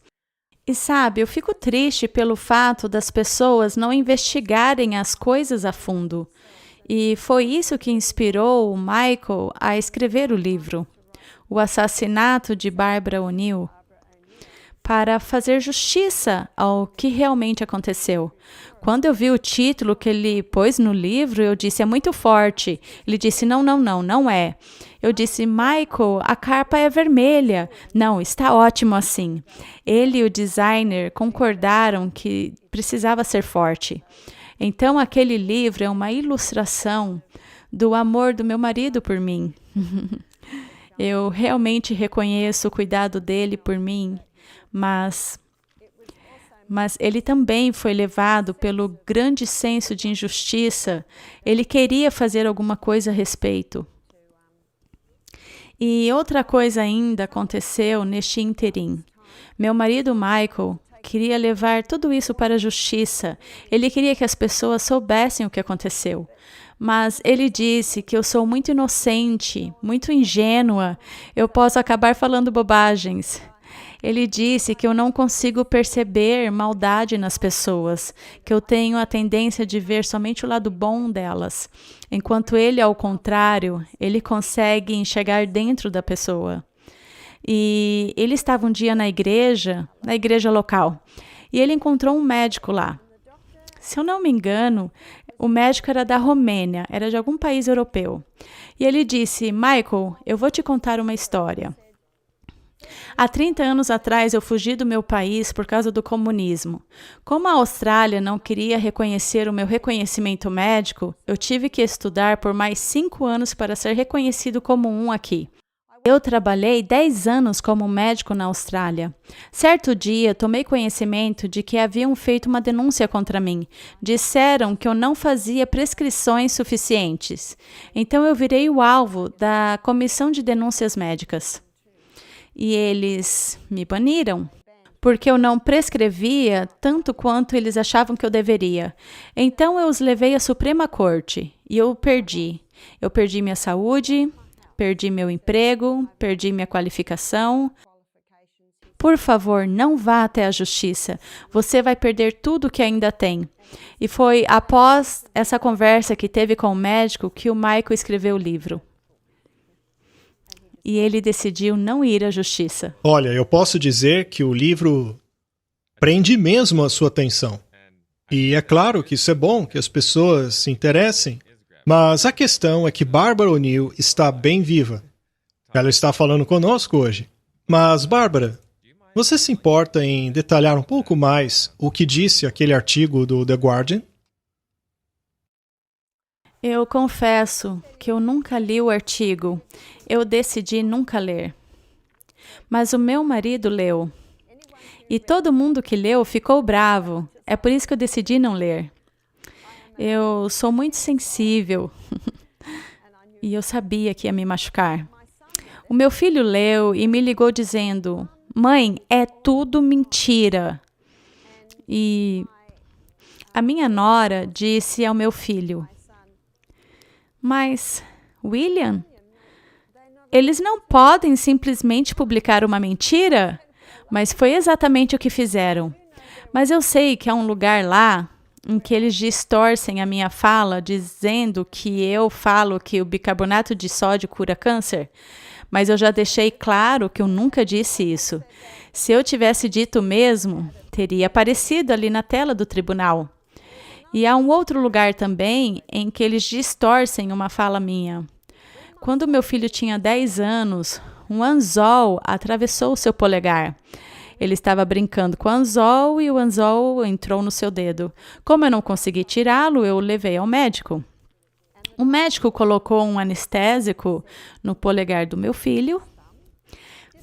E sabe, eu fico triste pelo fato das pessoas não investigarem as coisas a fundo. E foi isso que inspirou o Michael a escrever o livro, O Assassinato de Barbara O'Neill, para fazer justiça ao que realmente aconteceu. Quando eu vi o título que ele pôs no livro, eu disse: é muito forte. Ele disse: não é. Eu disse: Michael, a capa é vermelha. Não, está ótimo assim. Ele e o designer concordaram que precisava ser forte. Então, aquele livro é uma ilustração do amor do meu marido por mim. Eu realmente reconheço o cuidado dele por mim, mas ele também foi levado pelo grande senso de injustiça. Ele queria fazer alguma coisa a respeito. E outra coisa ainda aconteceu neste ínterim. Meu marido Michael queria levar tudo isso para a justiça. Ele queria que as pessoas soubessem o que aconteceu. Mas ele disse que eu sou muito inocente, muito ingênua. Eu posso acabar falando bobagens. Ele disse que eu não consigo perceber maldade nas pessoas, que eu tenho a tendência de ver somente o lado bom delas, enquanto ele, ao contrário, ele consegue enxergar dentro da pessoa. E ele estava um dia na igreja local, e ele encontrou um médico lá. Se eu não me engano, o médico era da Romênia, era de algum país europeu. E ele disse: Michael, eu vou te contar uma história. Há 30 anos atrás, eu fugi do meu país por causa do comunismo. Como a Austrália não queria reconhecer o meu reconhecimento médico, eu tive que estudar por mais 5 anos para ser reconhecido como um aqui. Eu trabalhei 10 anos como médico na Austrália. Certo dia, tomei conhecimento de que haviam feito uma denúncia contra mim. Disseram que eu não fazia prescrições suficientes. Então eu virei o alvo da Comissão de Denúncias Médicas. E eles me baniram, porque eu não prescrevia tanto quanto eles achavam que eu deveria. Então eu os levei à Suprema Corte e eu perdi. Eu perdi minha saúde, perdi meu emprego, perdi minha qualificação. Por favor, não vá até a justiça. Você vai perder tudo que ainda tem. E foi após essa conversa que teve com o médico que o Michael escreveu o livro. E ele decidiu não ir à justiça. Olha, eu posso dizer que o livro prende mesmo a sua atenção. E é claro que isso é bom, que as pessoas se interessem. Mas a questão é que Barbara O'Neill está bem viva. Ela está falando conosco hoje. Mas, Barbara, você se importa em detalhar um pouco mais o que disse aquele artigo do The Guardian? Eu confesso que eu nunca li o artigo. Eu decidi nunca ler. Mas o meu marido leu. E todo mundo que leu ficou bravo. É por isso que eu decidi não ler. Eu sou muito sensível. E eu sabia que ia me machucar. O meu filho leu e me ligou dizendo: Mãe, é tudo mentira. E a minha nora disse ao meu filho: Mas, William, eles não podem simplesmente publicar uma mentira? Mas foi exatamente o que fizeram. Mas eu sei que há um lugar lá em que eles distorcem a minha fala, dizendo que eu falo que o bicarbonato de sódio cura câncer. Mas eu já deixei claro que eu nunca disse isso. Se eu tivesse dito mesmo, teria aparecido ali na tela do tribunal. E há um outro lugar também em que eles distorcem uma fala minha. Quando meu filho tinha 10 anos, um anzol atravessou o seu polegar. Ele estava brincando com o anzol e o anzol entrou no seu dedo. Como eu não consegui tirá-lo, eu o levei ao médico. O médico colocou um anestésico no polegar do meu filho,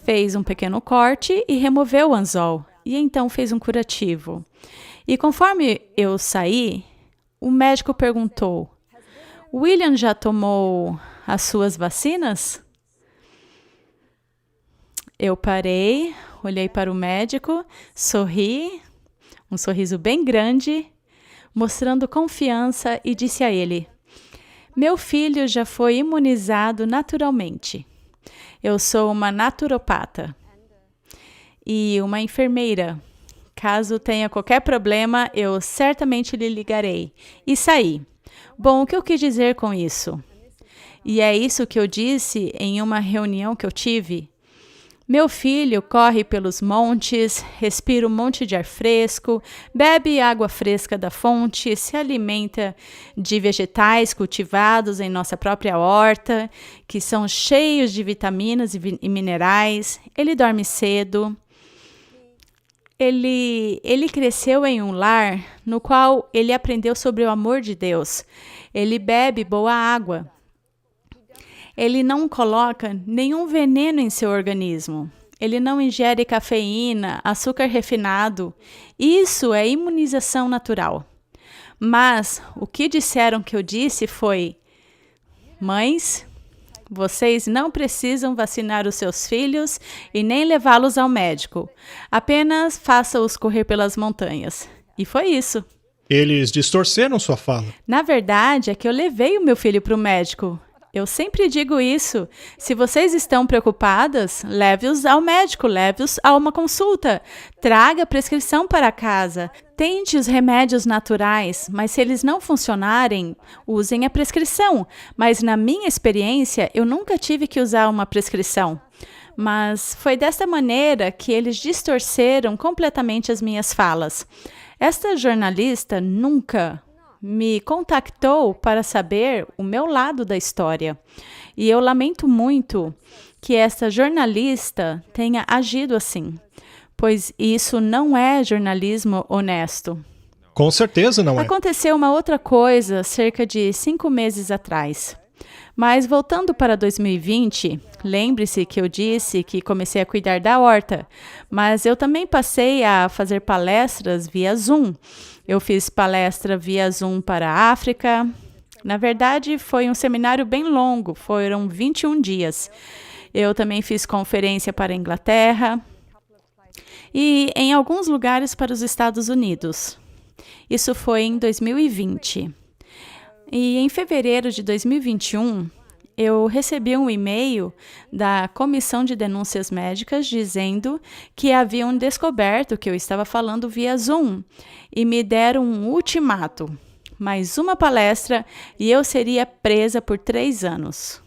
fez um pequeno corte e removeu o anzol. E então fez um curativo. E conforme eu saí, o médico perguntou: William já tomou as suas vacinas? Eu parei, olhei para o médico, sorri, um sorriso bem grande, mostrando confiança e disse a ele: Meu filho já foi imunizado naturalmente. Eu sou uma naturopata e uma enfermeira. Caso tenha qualquer problema, eu certamente lhe ligarei. E saí. Bom, o que eu quis dizer com isso? E é isso que eu disse em uma reunião que eu tive. Meu filho corre pelos montes, respira um monte de ar fresco, bebe água fresca da fonte, se alimenta de vegetais cultivados em nossa própria horta, que são cheios de vitaminas e minerais. Ele dorme cedo. Ele cresceu em um lar no qual ele aprendeu sobre o amor de Deus. Ele bebe boa água. Ele não coloca nenhum veneno em seu organismo. Ele não ingere cafeína, açúcar refinado. Isso é imunização natural. Mas o que disseram que eu disse foi: Mães, vocês não precisam vacinar os seus filhos e nem levá-los ao médico. Apenas faça-os correr pelas montanhas. E foi isso. Eles distorceram sua fala. Na verdade, é que eu levei o meu filho para o médico. Eu sempre digo isso. Se vocês estão preocupadas, leve-os ao médico, leve-os a uma consulta. Traga a prescrição para casa. Tente os remédios naturais, mas se eles não funcionarem, usem a prescrição. Mas na minha experiência, eu nunca tive que usar uma prescrição. Mas foi desta maneira que eles distorceram completamente as minhas falas. Esta jornalista nunca me contactou para saber o meu lado da história. E eu lamento muito que esta jornalista tenha agido assim, pois isso não é jornalismo honesto. Com certeza não é. Aconteceu uma outra coisa cerca de 5 meses atrás. Mas voltando para 2020, lembre-se que eu disse que comecei a cuidar da horta, mas eu também passei a fazer palestras via Zoom. Eu fiz palestra via Zoom para a África. Na verdade, foi um seminário bem longo, foram 21 dias. Eu também fiz conferência para a Inglaterra e em alguns lugares para os Estados Unidos. Isso foi em 2020. E em fevereiro de 2021, eu recebi um e-mail da Comissão de Denúncias Médicas dizendo que haviam descoberto que eu estava falando via Zoom e me deram um ultimato, mais uma palestra e eu seria presa por 3 anos.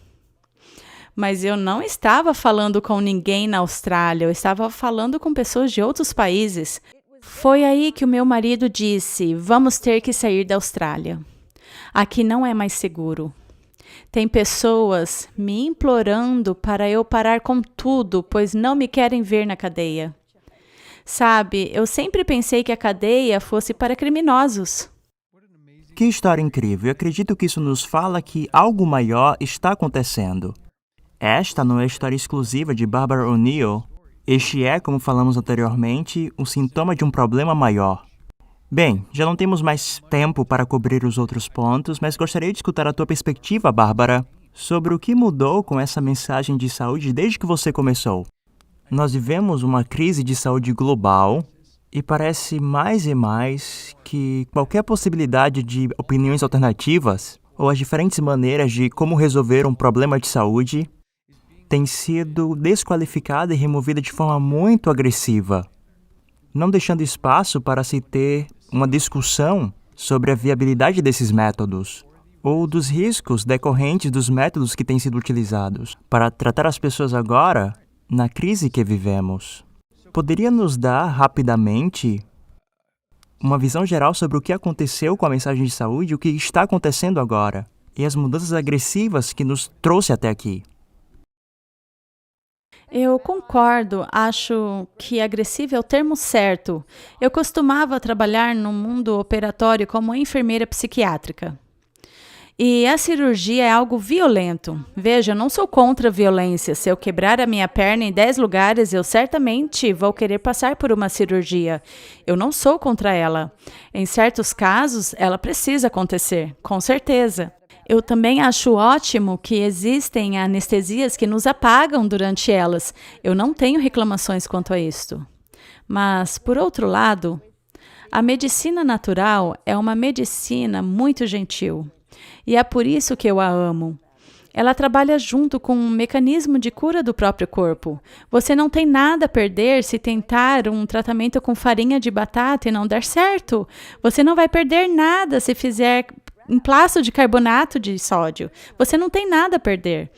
Mas eu não estava falando com ninguém na Austrália, eu estava falando com pessoas de outros países. Foi aí que o meu marido disse: vamos ter que sair da Austrália. Aqui não é mais seguro. Tem pessoas me implorando para eu parar com tudo, pois não me querem ver na cadeia. Sabe, eu sempre pensei que a cadeia fosse para criminosos. Que história incrível! Eu acredito que isso nos fala que algo maior está acontecendo. Esta não é a história exclusiva de Barbara O'Neill. Este é, como falamos anteriormente, um sintoma de um problema maior. Bem, já não temos mais tempo para cobrir os outros pontos, mas gostaria de escutar a tua perspectiva, Bárbara, sobre o que mudou com essa mensagem de saúde desde que você começou. Nós vivemos uma crise de saúde global e parece mais e mais que qualquer possibilidade de opiniões alternativas ou as diferentes maneiras de como resolver um problema de saúde tem sido desqualificada e removida de forma muito agressiva, não deixando espaço para se ter uma discussão sobre a viabilidade desses métodos ou dos riscos decorrentes dos métodos que têm sido utilizados para tratar as pessoas agora na crise que vivemos. Poderia nos dar rapidamente uma visão geral sobre o que aconteceu com a mensagem de saúde, o que está acontecendo agora e as mudanças agressivas que nos trouxe até aqui? Eu concordo, acho que agressivo é o termo certo. Eu costumava trabalhar no mundo operatório como enfermeira psiquiátrica. E a cirurgia é algo violento. Veja, eu não sou contra a violência. Se eu quebrar a minha perna em 10 lugares, eu certamente vou querer passar por uma cirurgia. Eu não sou contra ela. Em certos casos, ela precisa acontecer, com certeza. Eu também acho ótimo que existem anestesias que nos apagam durante elas. Eu não tenho reclamações quanto a isto. Mas, por outro lado, a medicina natural é uma medicina muito gentil. E é por isso que eu a amo. Ela trabalha junto com um mecanismo de cura do próprio corpo. Você não tem nada a perder se tentar um tratamento com farinha de batata e não der certo. Você não vai perder nada se fizer emplasto de carbonato de sódio. Você não tem nada a perder.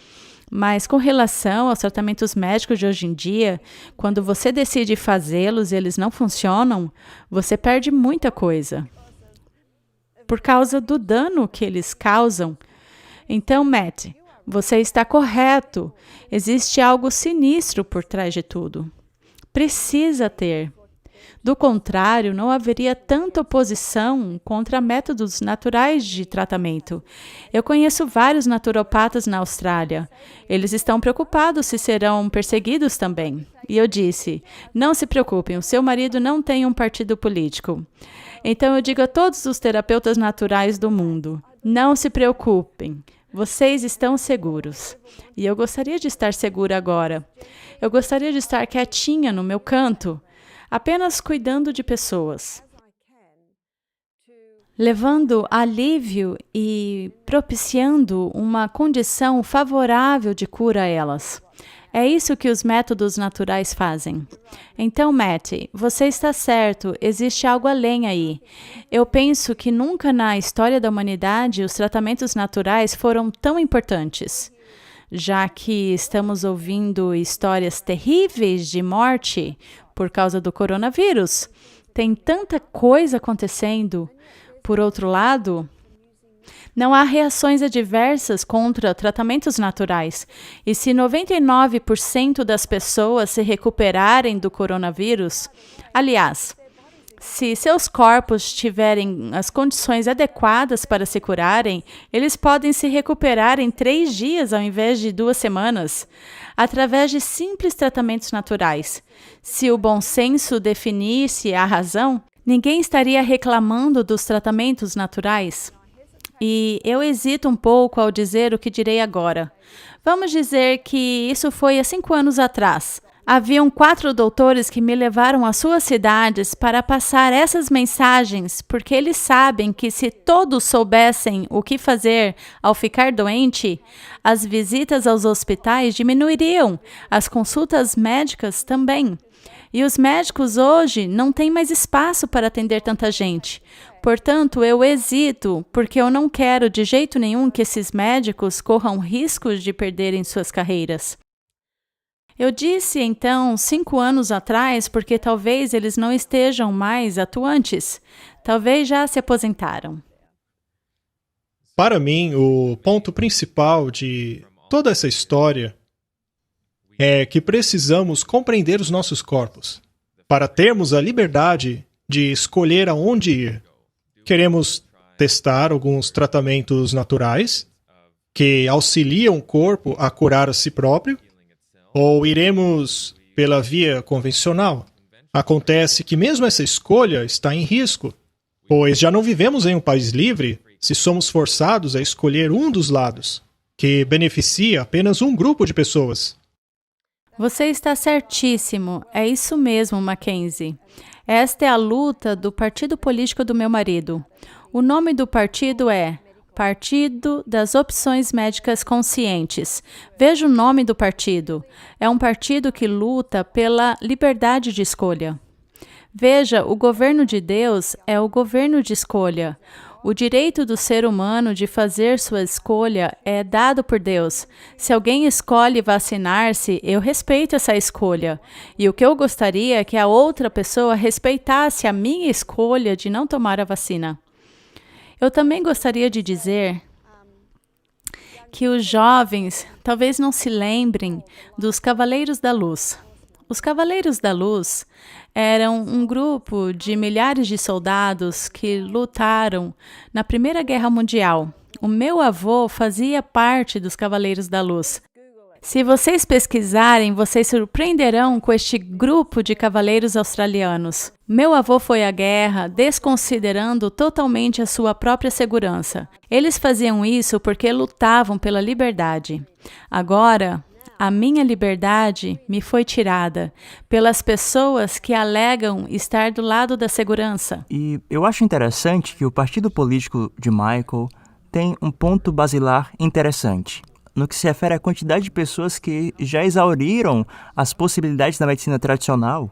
Mas com relação aos tratamentos médicos de hoje em dia, quando você decide fazê-los e eles não funcionam, você perde muita coisa por causa do dano que eles causam. Então, Matt, você está correto. Existe algo sinistro por trás de tudo. Precisa ter. Do contrário, não haveria tanta oposição contra métodos naturais de tratamento. Eu conheço vários naturopatas na Austrália. Eles estão preocupados se serão perseguidos também. E eu disse, não se preocupem, o seu marido não tem um partido político. Então eu digo a todos os terapeutas naturais do mundo, não se preocupem, vocês estão seguros. E eu gostaria de estar segura agora. Eu gostaria de estar quietinha no meu canto, apenas cuidando de pessoas. levando alívio e propiciando uma condição favorável de cura a elas. É isso que os métodos naturais fazem. Então, Matt, você está certo, existe algo além aí. Eu penso que nunca na história da humanidade os tratamentos naturais foram tão importantes. Já que estamos ouvindo histórias terríveis de morte por causa do coronavírus, tem tanta coisa acontecendo. Por outro lado, não há reações adversas contra tratamentos naturais. E se 99% das pessoas se recuperarem do coronavírus, aliás, se seus corpos tiverem as condições adequadas para se curarem, eles podem se recuperar em 3 dias ao invés de 2 semanas, através de simples tratamentos naturais. Se o bom senso definisse a razão, ninguém estaria reclamando dos tratamentos naturais. E eu hesito um pouco ao dizer o que direi agora. Vamos dizer que isso foi há 5 anos atrás. Haviam 4 doutores que me levaram às suas cidades para passar essas mensagens, porque eles sabem que se todos soubessem o que fazer ao ficar doente, as visitas aos hospitais diminuiriam, as consultas médicas também. E os médicos hoje não têm mais espaço para atender tanta gente. Portanto, eu hesito, porque eu não quero de jeito nenhum que esses médicos corram riscos de perderem suas carreiras. Eu disse, então, 5 anos atrás, porque talvez eles não estejam mais atuantes. Talvez já se aposentaram. Para mim, o ponto principal de toda essa história é que precisamos compreender os nossos corpos para termos a liberdade de escolher aonde ir. Queremos testar alguns tratamentos naturais que auxiliam o corpo a curar a si próprio, ou iremos pela via convencional? Acontece que mesmo essa escolha está em risco, pois já não vivemos em um país livre se somos forçados a escolher um dos lados, que beneficia apenas um grupo de pessoas. Você está certíssimo. É isso mesmo, Mackenzie. Esta é a luta do partido político do meu marido. O nome do partido é Partido das Opções Médicas Conscientes. Veja o nome do partido. É um partido que luta pela liberdade de escolha. Veja, o governo de Deus é o governo de escolha. O direito do ser humano de fazer sua escolha é dado por Deus. Se alguém escolhe vacinar-se, eu respeito essa escolha. E o que eu gostaria é que a outra pessoa respeitasse a minha escolha de não tomar a vacina. Eu também gostaria de dizer que os jovens talvez não se lembrem dos Cavaleiros da Luz. Os Cavaleiros da Luz eram um grupo de milhares de soldados que lutaram na Primeira Guerra Mundial. O meu avô fazia parte dos Cavaleiros da Luz. Se vocês pesquisarem, vocês surpreenderão com este grupo de cavaleiros australianos. Meu avô foi à guerra, desconsiderando totalmente a sua própria segurança. Eles faziam isso porque lutavam pela liberdade. Agora, a minha liberdade me foi tirada pelas pessoas que alegam estar do lado da segurança. E eu acho interessante que o partido político de Michael tem um ponto basilar interessante, no que se refere à quantidade de pessoas que já exauriram as possibilidades da medicina tradicional,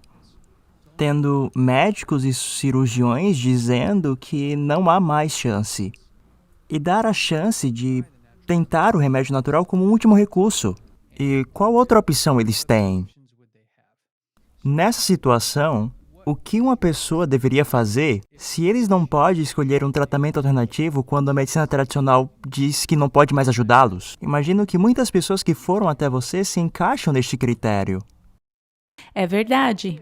tendo médicos e cirurgiões dizendo que não há mais chance, e dar a chance de tentar o remédio natural como um último recurso. E qual outra opção eles têm? Nessa situação, o que uma pessoa deveria fazer se eles não podem escolher um tratamento alternativo quando a medicina tradicional diz que não pode mais ajudá-los? Imagino que muitas pessoas que foram até você se encaixam neste critério. É verdade.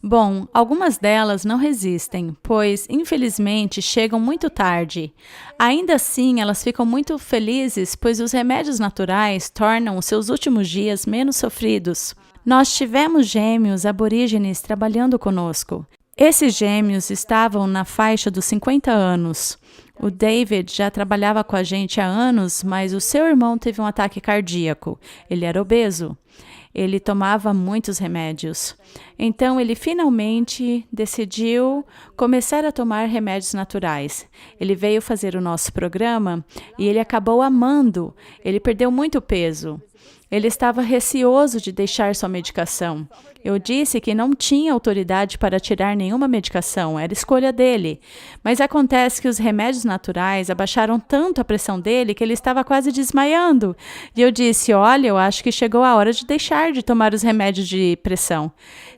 Bom, algumas delas não resistem, pois, infelizmente, chegam muito tarde. Ainda assim, elas ficam muito felizes, pois os remédios naturais tornam os seus últimos dias menos sofridos. Nós tivemos gêmeos aborígenes trabalhando conosco. Esses gêmeos estavam na faixa dos 50 anos. O David já trabalhava com a gente há anos, mas o seu irmão teve um ataque cardíaco. Ele era obeso. Ele tomava muitos remédios. Então, ele finalmente decidiu começar a tomar remédios naturais. Ele veio fazer o nosso programa e ele acabou amando. Ele perdeu muito peso. Ele estava receoso de deixar sua medicação. Eu disse que não tinha autoridade para tirar nenhuma medicação, era escolha dele. Mas acontece que os remédios naturais abaixaram tanto a pressão dele que ele estava quase desmaiando. E eu disse, olha, eu acho que chegou a hora de deixar de tomar os remédios de pressão.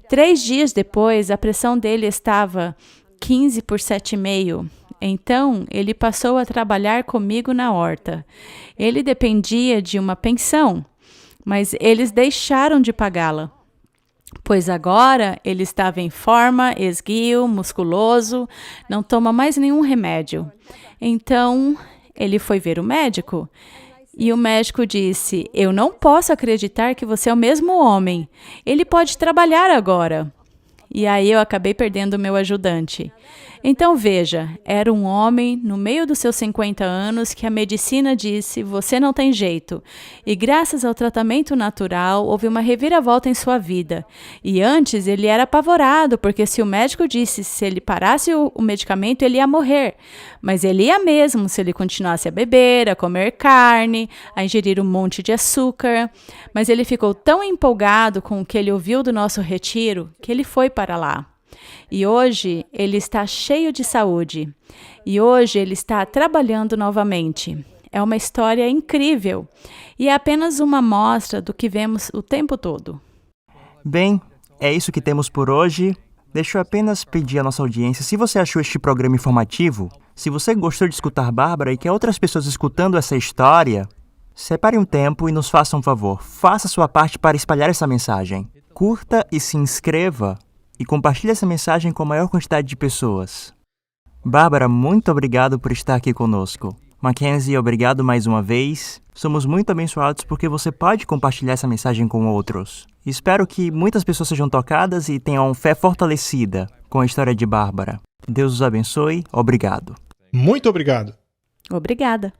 3 dias depois, a pressão dele estava 15 por 7,5. Então, ele passou a trabalhar comigo na horta. Ele dependia de uma pensão, mas eles deixaram de pagá-la, pois agora ele estava em forma, esguio, musculoso, não toma mais nenhum remédio. Então, ele foi ver o médico e o médico disse, eu não posso acreditar que você é o mesmo homem. Ele pode trabalhar agora. E aí eu acabei perdendo o meu ajudante. Então veja, era um homem no meio dos seus 50 anos que a medicina disse, você não tem jeito. E graças ao tratamento natural, houve uma reviravolta em sua vida. E antes ele era apavorado, porque se o médico disse se ele parasse o medicamento, ele ia morrer. Mas ele ia mesmo se ele continuasse a beber, a comer carne, a ingerir um monte de açúcar. Mas ele ficou tão empolgado com o que ele ouviu do nosso retiro, que ele foi para lá. E hoje ele está cheio de saúde. E hoje ele está trabalhando novamente. É uma história incrível. E é apenas uma amostra do que vemos o tempo todo. Bem, é isso que temos por hoje. Deixa eu apenas pedir à nossa audiência, se você achou este programa informativo, se você gostou de escutar Bárbara e quer outras pessoas escutando essa história, separe um tempo e nos faça um favor. Faça a sua parte para espalhar essa mensagem. Curta e se inscreva e compartilhe essa mensagem com a maior quantidade de pessoas. Bárbara, muito obrigado por estar aqui conosco. Mackenzie, obrigado mais uma vez. Somos muito abençoados porque você pode compartilhar essa mensagem com outros. Espero que muitas pessoas sejam tocadas e tenham fé fortalecida com a história de Bárbara. Deus os abençoe. Obrigado. Muito obrigado. Obrigada.